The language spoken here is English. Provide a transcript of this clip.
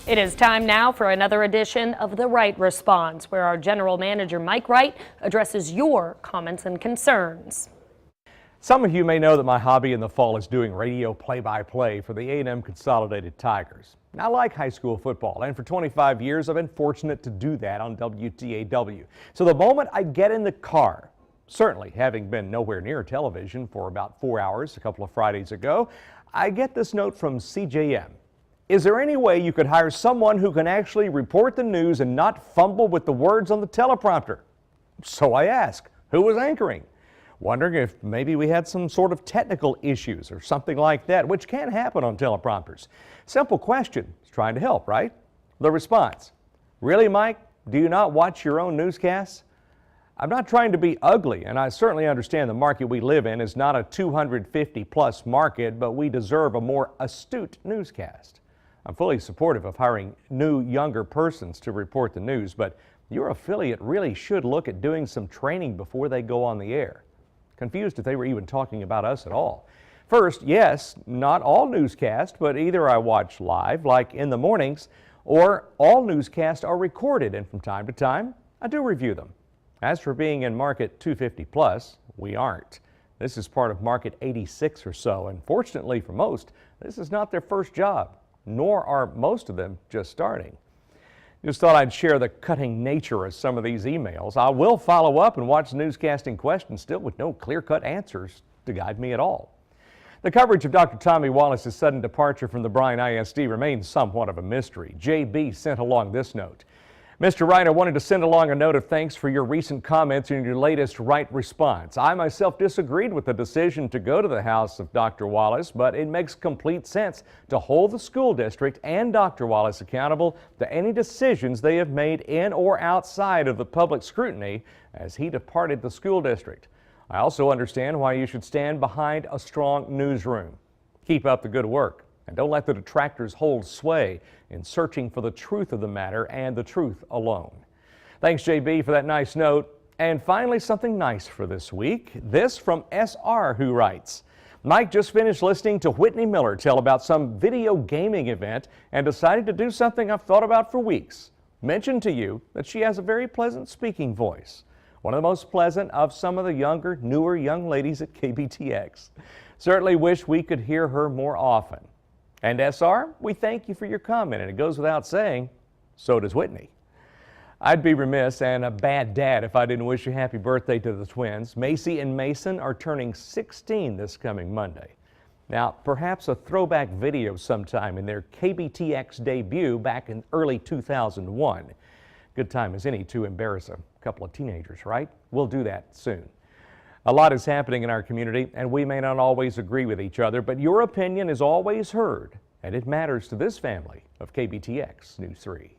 It is time now for another edition of the Wright Response, where our General Manager Mike Wright addresses your comments and concerns. Some of you may know that my hobby in the fall is doing radio play-by-play for the A&M Consolidated Tigers. I like high school football, and for 25 years I've been fortunate to do that on WTAW. So the moment I get in the car, certainly having been nowhere near television for about 4 hours a couple of Fridays ago, I get this note from CJM. Is there any way you could hire someone who can actually report the news and not fumble with the words on the teleprompter? So I ask, who was anchoring? Wondering if maybe we had some sort of technical issues or something like that, which can happen on teleprompters. Simple question, it's trying to help, right? The response, really, Mike? Do you not watch your own newscasts? I'm not trying to be ugly, and I certainly understand the market we live in is not a 250-plus market, but we deserve a more astute newscast. I'm fully supportive of hiring new, younger persons to report the news, but your affiliate really should look at doing some training before they go on the air. Confused if they were even talking about us at all. First, yes, not all newscasts, but either I watch live, like in the mornings, or all newscasts are recorded, and from time to time, I do review them. As for being in market 250 plus, we aren't. This is part of market 86 or so, and fortunately for most, this is not their first job, nor are most of them just starting. Just thought I'd share the cutting nature of some of these emails. I will follow up and watch newscasting questions still with no clear-cut answers to guide me at all. The coverage of Dr. Tommy Wallace's sudden departure from the Bryan ISD remains somewhat of a mystery. JB sent along this note. Mr. Wright, I wanted to send along a note of thanks for your recent comments in your latest Wright response. I myself disagreed with the decision to go to the house of Dr. Wallace, but it makes complete sense to hold the school district and Dr. Wallace accountable to any decisions they have made in or outside of the public scrutiny as he departed the school district. I also understand why you should stand behind a strong newsroom. Keep up the good work. And don't let the detractors hold sway in searching for the truth of the matter and the truth alone. Thanks, JB, for that nice note. And finally, something nice for this week. This from SR, who writes, Mike just finished listening to Whitney Miller tell about some video gaming event and decided to do something I've thought about for weeks. Mentioned to you that she has a very pleasant speaking voice. One of the most pleasant of some of the younger, newer young ladies at KBTX. Certainly wish we could hear her more often. And SR, we thank you for your comment, and it goes without saying, so does Whitney. I'd be remiss and a bad dad if I didn't wish a happy birthday to the twins. Macy and Mason are turning 16 this coming Monday. Now, perhaps a throwback video sometime in their KBTX debut back in early 2001. Good time as any to embarrass a couple of teenagers, right? We'll do that soon. A lot is happening in our community, and we may not always agree with each other, but your opinion is always heard, and it matters to this family of KBTX News 3.